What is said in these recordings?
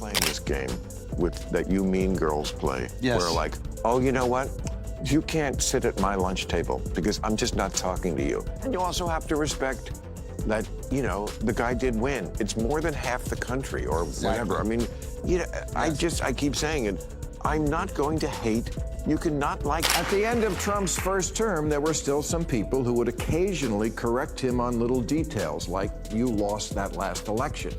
playing this game that you mean girls play. Yes. Where like, oh, you know what? You can't sit at my lunch table because I'm just not talking to you. And you also have to respect that, you know, the guy did win. It's more than half the country or whatever. I mean, you know, I keep saying it. I'm not going to hate. You cannot like. At the end of Trump's first term, there were still some people who would occasionally correct him on little details, like you lost that last election.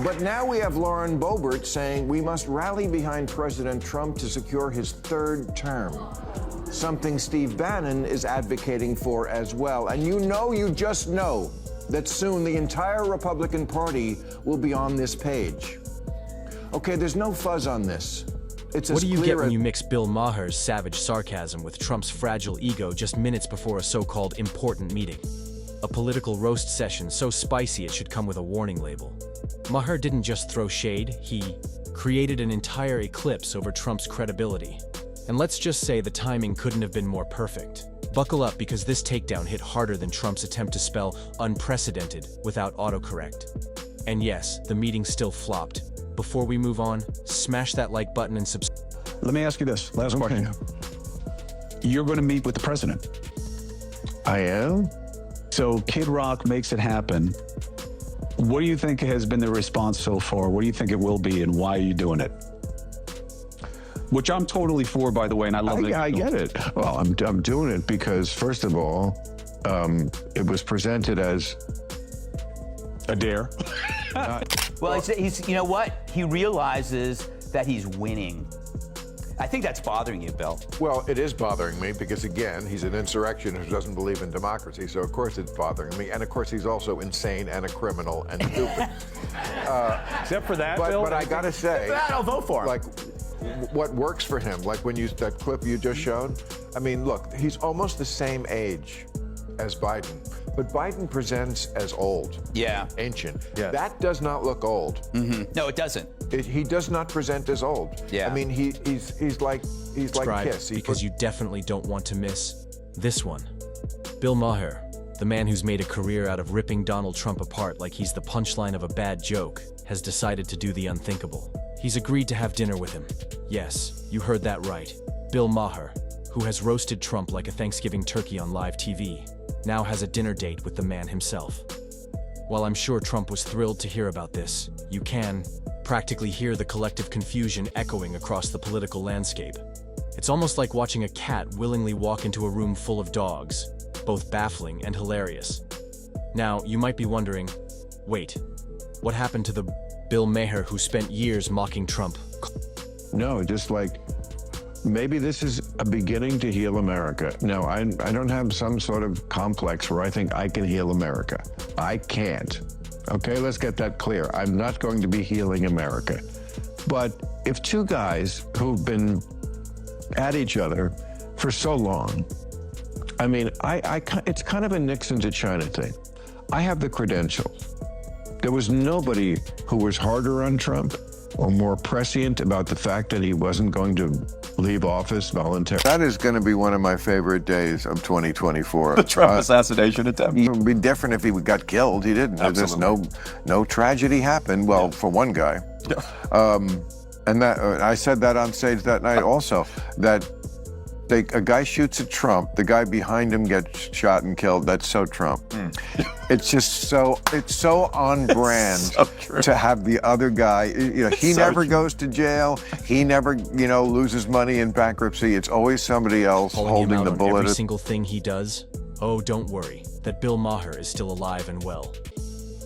But now we have Lauren Boebert saying we must rally behind President Trump to secure his third term, something Steve Bannon is advocating for as well. And you just know that soon the entire Republican Party will be on this page. Okay, there's no fuzz on this. It's What do you get when you mix Bill Maher's savage sarcasm with Trump's fragile ego just minutes before a so-called important meeting? A political roast session so spicy it should come with a warning label. Maher didn't just throw shade, he created an entire eclipse over Trump's credibility. And let's just say the timing couldn't have been more perfect. Buckle up because this takedown hit harder than Trump's attempt to spell unprecedented without autocorrect. And yes, the meeting still flopped. Before we move on, smash that like button and subscribe. Let me ask you this, last question. You're going to meet with the president. I am? So Kid Rock makes it happen. What do you think has been the response so far? What do you think it will be, and why are you doing it? Which I'm totally for, by the way, and I love it. I get it. Well, I'm doing it because, first of all, it was presented as a dare. Well, he's, you know what? He realizes that he's winning. I think that's bothering you, Bill. Well, it is bothering me because, again, he's an insurrectionist who doesn't believe in democracy, so of course it's bothering me. And of course he's also insane and a criminal and stupid. Except for that, but, Bill. But I gotta say, I'll vote for him. Like, what works for him, like when that clip you just showed, I mean, look, he's almost the same age as Biden, but Biden presents as old. Yeah. Ancient. Yeah. That does not look old. Mm-hmm. No, it doesn't. He does not present as old. Yeah. I mean, he's like Kiss. Because you definitely don't want to miss this one. Bill Maher, the man who's made a career out of ripping Donald Trump apart like he's the punchline of a bad joke, has decided to do the unthinkable. He's agreed to have dinner with him. Yes, you heard that right. Bill Maher, who has roasted Trump like a Thanksgiving turkey on live TV, now has a dinner date with the man himself. While I'm sure Trump was thrilled to hear about this, you can practically hear the collective confusion echoing across the political landscape. It's almost like watching a cat willingly walk into a room full of dogs, both baffling and hilarious. Now, you might be wondering, wait, what happened to the Bill Maher who spent years mocking Trump? no, just like, maybe this is a beginning to heal America. No, I don't have some sort of complex where I think I can heal America. I can't. Okay, let's get that clear. I'm not going to be healing America. But if two guys who've been at each other for so long, I mean, it's kind of a Nixon to China thing. I have the credentials. There was nobody who was harder on Trump or more prescient about the fact that he wasn't going to leave office voluntarily. That is going to be one of my favorite days of 2024. The Trump assassination attempt. It would be different if he got killed. He didn't. There's no tragedy happened. Well, for one guy. And that I said that on stage that night also, that a guy shoots at Trump, the guy behind him gets shot and killed. That's so Trump. It's just it's so on brand to have the other guy, you know, he never goes to jail. He never, you know, loses money in bankruptcy. It's always somebody else holding the bullet. Every single thing he does. Oh, don't worry, that Bill Maher is still alive and well.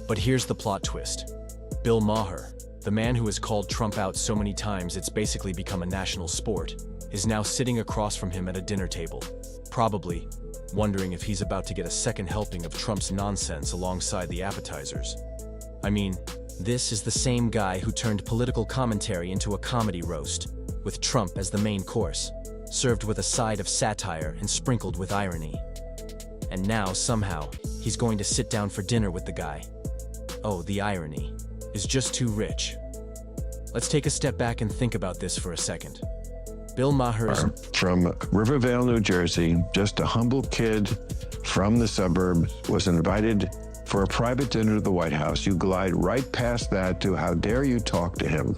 But here's the plot twist. Bill Maher, the man who has called Trump out so many times it's basically become a national sport, is now sitting across from him at a dinner table, probably wondering if he's about to get a second helping of Trump's nonsense alongside the appetizers. I mean, this is the same guy who turned political commentary into a comedy roast, with Trump as the main course, served with a side of satire and sprinkled with irony. And now, somehow, he's going to sit down for dinner with the guy. Oh, the irony is just too rich. Let's take a step back and think about this for a second. Bill Maher is from Rivervale, New Jersey, just a humble kid from the suburbs, was invited for a private dinner to the White House, you glide right past that to how dare you talk to him,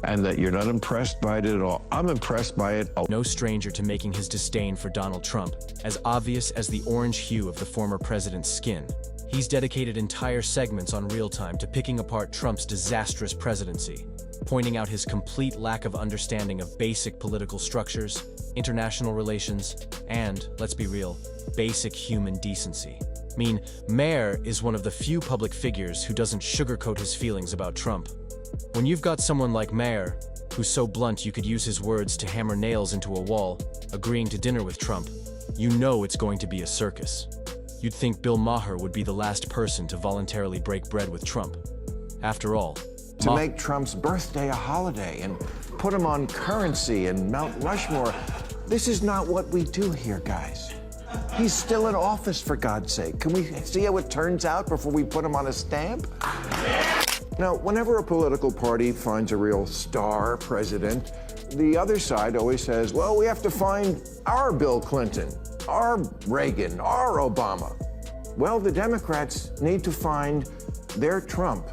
and that you're not impressed by it at all. I'm impressed by it. No stranger to making his disdain for Donald Trump as obvious as the orange hue of the former president's skin. He's dedicated entire segments on Real Time to picking apart Trump's disastrous presidency, pointing out his complete lack of understanding of basic political structures, international relations, and, let's be real, basic human decency. I mean, Maher is one of the few public figures who doesn't sugarcoat his feelings about Trump. When you've got someone like Maher, who's so blunt you could use his words to hammer nails into a wall, agreeing to dinner with Trump, you know it's going to be a circus. You'd think Bill Maher would be the last person to voluntarily break bread with Trump. After all, to make Trump's birthday a holiday and put him on currency and Mount Rushmore. This is not what we do here, guys. He's still in office, for God's sake. Can we see how it turns out before we put him on a stamp? Now, whenever a political party finds a real star president, the other side always says, well, we have to find our Bill Clinton, our Reagan, our Obama. Well, the Democrats need to find their Trump.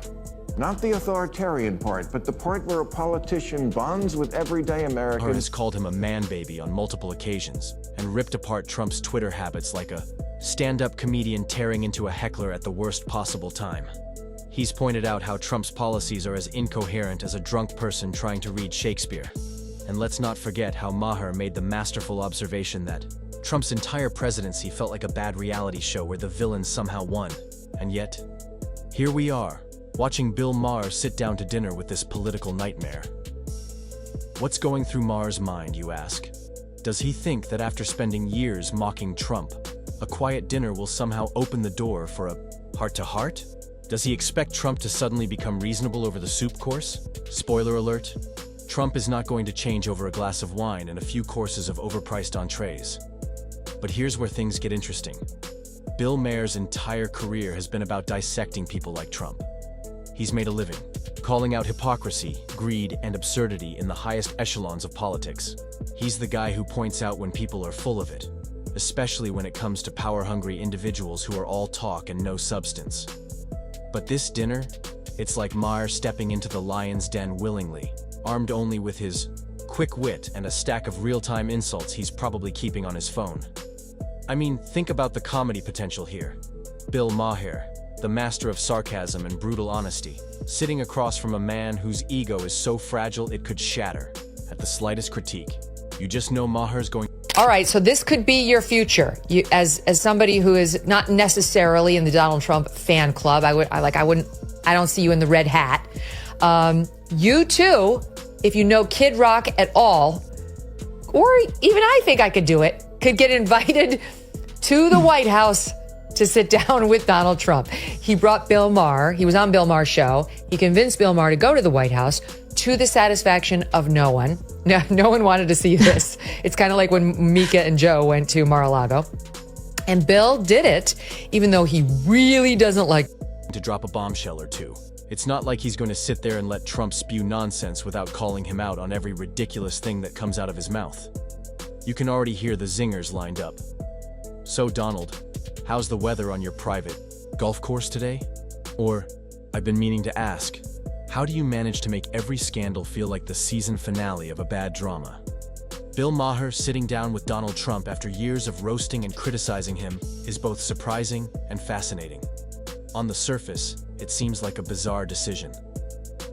Not the authoritarian part, but the part where a politician bonds with everyday Maher Americans. has called him a man-baby on multiple occasions and ripped apart Trump's Twitter habits like a stand-up comedian tearing into a heckler at the worst possible time. He's pointed out how Trump's policies are as incoherent as a drunk person trying to read Shakespeare. And let's not forget how Maher made the masterful observation that Trump's entire presidency felt like a bad reality show where the villains somehow won. And yet, here we are, watching Bill Maher sit down to dinner with this political nightmare. What's going through Maher's mind, you ask? Does he think that after spending years mocking Trump, a quiet dinner will somehow open the door for a heart-to-heart? Does he expect Trump to suddenly become reasonable over the soup course? Spoiler alert, Trump is not going to change over a glass of wine and a few courses of overpriced entrees. But here's where things get interesting. Bill Maher's entire career has been about dissecting people like Trump. He's made a living, calling out hypocrisy, greed, and absurdity in the highest echelons of politics. He's the guy who points out when people are full of it, especially when it comes to power-hungry individuals who are all talk and no substance. But this dinner, it's like Maher stepping into the lion's den willingly, armed only with his quick wit and a stack of real-time insults he's probably keeping on his phone. I mean, think about the comedy potential here. Bill Maher, the master of sarcasm and brutal honesty, sitting across from a man whose ego is so fragile it could shatter at the slightest critique. You just know Maher's going. All right, so this could be your future. You, as somebody who is not necessarily in the Donald Trump fan club, I don't see you in the red hat. You too, if you know Kid Rock at all, or even I think I could do it, could get invited to the White House to sit down with Donald Trump. He brought Bill Maher. He was on Bill Maher's show. He convinced Bill Maher to go to the White House to the satisfaction of no one. No one wanted to see this. It's kind of like when Mika and Joe went to Mar-a-Lago. And Bill did it, even though he really doesn't like to drop a bombshell or two. It's not like he's going to sit there and let Trump spew nonsense without calling him out on every ridiculous thing that comes out of his mouth. You can already hear the zingers lined up. So, Donald, how's the weather on your private golf course today? Or, I've been meaning to ask, how do you manage to make every scandal feel like the season finale of a bad drama? Bill Maher sitting down with Donald Trump after years of roasting and criticizing him is both surprising and fascinating. On the surface, it seems like a bizarre decision.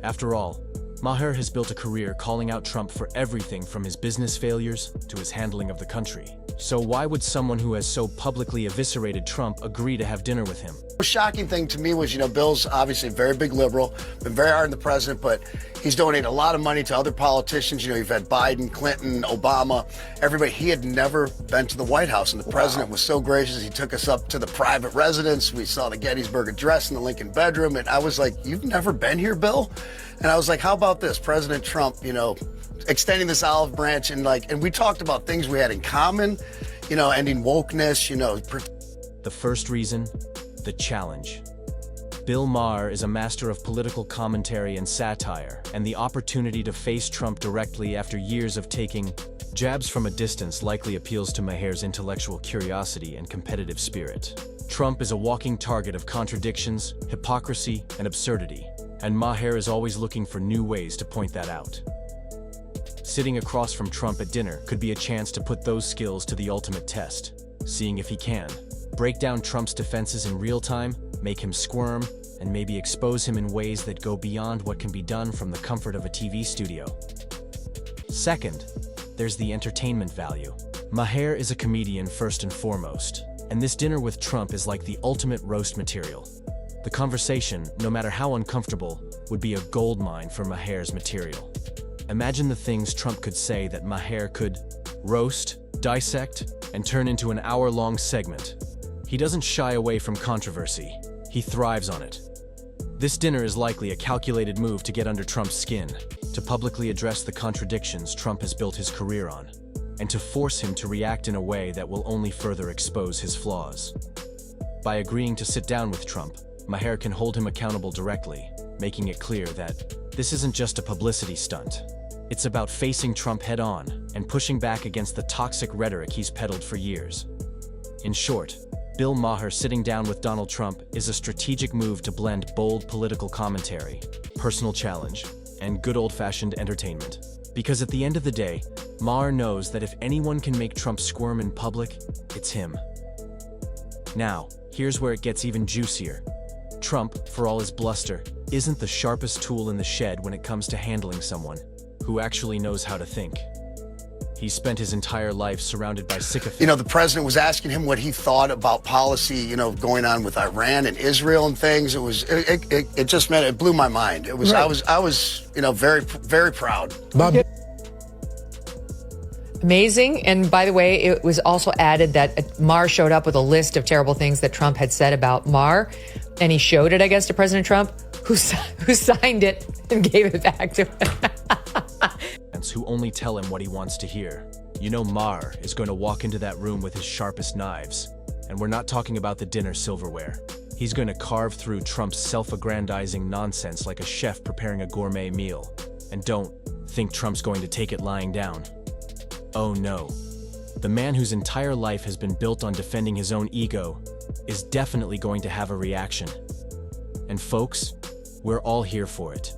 After all, Maher has built a career calling out Trump for everything from his business failures to his handling of the country. So why would someone who has so publicly eviscerated Trump agree to have dinner with him? The shocking thing to me was, Bill's obviously a very big liberal, been very hard on the president, but he's donated a lot of money to other politicians. You've had Biden, Clinton, Obama, everybody. He had never been to the White House, and the president was so gracious. He took us up to the private residence. We saw the Gettysburg Address in the Lincoln bedroom, and I was like, you've never been here, Bill? And I was like, how about this? President Trump, extending this olive branch, and we talked about things we had in common, ending wokeness, The first reason, the challenge. Bill Maher is a master of political commentary and satire, and the opportunity to face Trump directly after years of taking Jabs from a distance likely appeals to Maher's intellectual curiosity and competitive spirit. Trump is a walking target of contradictions, hypocrisy, and absurdity, and Maher is always looking for new ways to point that out. Sitting across from Trump at dinner could be a chance to put those skills to the ultimate test, seeing if he can break down Trump's defenses in real time, make him squirm, and maybe expose him in ways that go beyond what can be done from the comfort of a TV studio. Second, there's the entertainment value. Maher is a comedian first and foremost, and this dinner with Trump is like the ultimate roast material. The conversation, no matter how uncomfortable, would be a goldmine for Maher's material. Imagine the things Trump could say that Maher could roast, dissect, and turn into an hour-long segment. He doesn't shy away from controversy. He thrives on it. This dinner is likely a calculated move to get under Trump's skin, to publicly address the contradictions Trump has built his career on, and to force him to react in a way that will only further expose his flaws. By agreeing to sit down with Trump, Maher can hold him accountable directly, making it clear that this isn't just a publicity stunt. It's about facing Trump head-on and pushing back against the toxic rhetoric he's peddled for years. In short, Bill Maher sitting down with Donald Trump is a strategic move to blend bold political commentary, personal challenge, and good old-fashioned entertainment. Because at the end of the day, Maher knows that if anyone can make Trump squirm in public, it's him. Now, here's where it gets even juicier. Trump, for all his bluster, isn't the sharpest tool in the shed when it comes to handling someone who actually knows how to think. He spent his entire life surrounded by sycophants. You know, the president was asking him what he thought about policy, you know, going on with Iran and Israel and things. It just meant, it blew my mind. It was, right. I was, you know, very, very proud. Amazing. And by the way, it was also added that Maher showed up with a list of terrible things that Trump had said about Maher. And he showed it, I guess, to President Trump, who signed it and gave it back to him. Who only tell him what he wants to hear. You know Maher is going to walk into that room with his sharpest knives. And we're not talking about the dinner silverware. He's going to carve through Trump's self-aggrandizing nonsense like a chef preparing a gourmet meal. And don't think Trump's going to take it lying down. Oh no. The man whose entire life has been built on defending his own ego is definitely going to have a reaction. And folks, we're all here for it.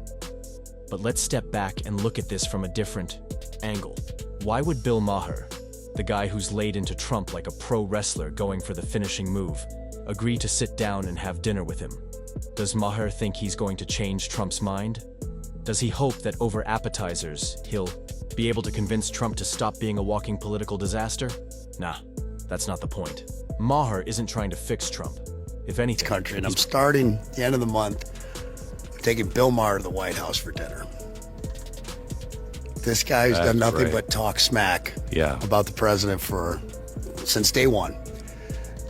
But let's step back and look at this from a different angle. Why would Bill Maher, the guy who's laid into Trump like a pro wrestler going for the finishing move, agree to sit down and have dinner with him? Does Maher think he's going to change Trump's mind? Does he hope that over appetizers, he'll be able to convince Trump to stop being a walking political disaster? Nah, that's not the point. Maher isn't trying to fix Trump. If anything, country, and I'm starting the end of the month taking Bill Maher to the White House for dinner. This guy's done nothing but talk smack about the president since day one.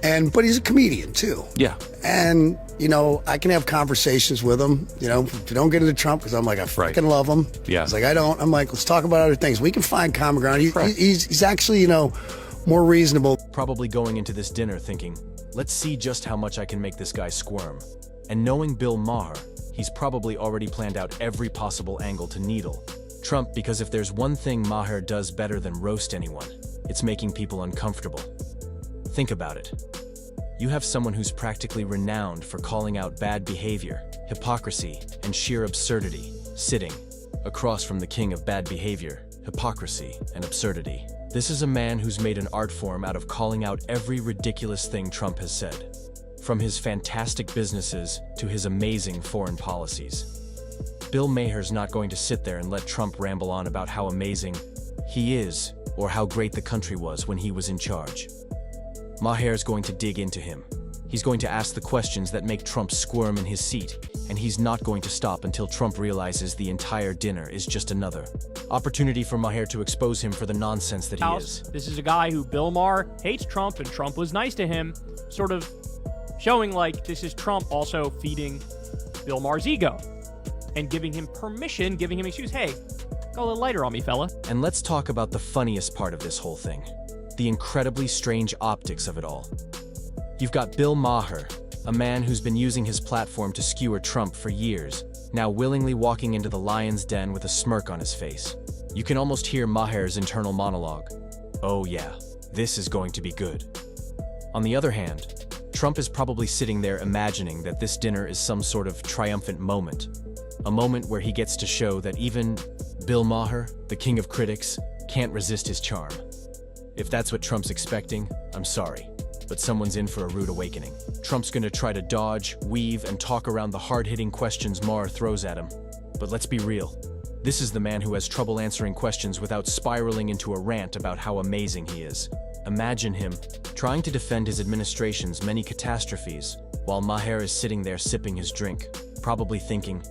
But he's a comedian too. Yeah. And, you know, I can have conversations with him, you know, if you don't get into Trump, because I'm like, I freaking love him. Yeah. He's like, I don't. I'm like, let's talk about other things. We can find common ground. He's actually, you know, more reasonable. Probably going into this dinner thinking, let's see just how much I can make this guy squirm. And knowing Bill Maher, he's probably already planned out every possible angle to needle Trump, because if there's one thing Maher does better than roast anyone, it's making people uncomfortable. Think about it. You have someone who's practically renowned for calling out bad behavior, hypocrisy, and sheer absurdity, sitting across from the king of bad behavior, hypocrisy, and absurdity. This is a man who's made an art form out of calling out every ridiculous thing Trump has said, from his fantastic businesses to his amazing foreign policies. Bill Maher's not going to sit there and let Trump ramble on about how amazing he is or how great the country was when he was in charge. Maher's going to dig into him. He's going to ask the questions that make Trump squirm in his seat, and he's not going to stop until Trump realizes the entire dinner is just another opportunity for Maher to expose him for the nonsense that he is. This is a guy who Bill Maher hates Trump, and Trump was nice to him, sort of showing like this is Trump also feeding Bill Maher's ego and giving him permission, giving him excuse. Hey, go a little lighter on me, fella. And let's talk about the funniest part of this whole thing. The incredibly strange optics of it all. You've got Bill Maher, a man who's been using his platform to skewer Trump for years, now willingly walking into the lion's den with a smirk on his face. You can almost hear Maher's internal monologue. Oh yeah, this is going to be good. On the other hand, Trump is probably sitting there imagining that this dinner is some sort of triumphant moment. A moment where he gets to show that even Bill Maher, the king of critics, can't resist his charm. If that's what Trump's expecting, I'm sorry, but someone's in for a rude awakening. Trump's gonna try to dodge, weave, and talk around the hard-hitting questions Maher throws at him. But let's be real. This is the man who has trouble answering questions without spiraling into a rant about how amazing he is. Imagine him trying to defend his administration's many catastrophes while Maher is sitting there sipping his drink, probably thinking,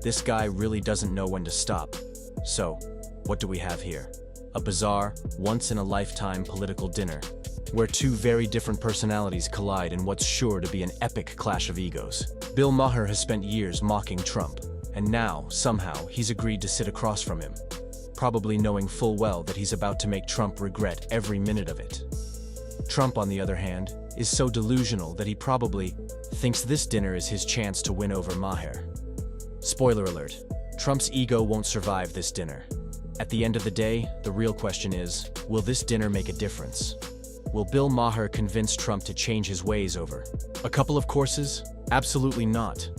this guy really doesn't know when to stop. So, what do we have here? A bizarre, once-in-a-lifetime political dinner, where two very different personalities collide in what's sure to be an epic clash of egos. Bill Maher has spent years mocking Trump, and now, somehow, he's agreed to sit across from him, probably knowing full well that he's about to make Trump regret every minute of it. Trump, on the other hand, is so delusional that he probably thinks this dinner is his chance to win over Maher. Spoiler alert, Trump's ego won't survive this dinner. At the end of the day, the real question is, will this dinner make a difference? Will Bill Maher convince Trump to change his ways over a couple of courses? Absolutely not.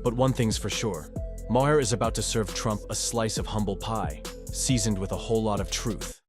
But one thing's for sure, Maher is about to serve Trump a slice of humble pie, seasoned with a whole lot of truth.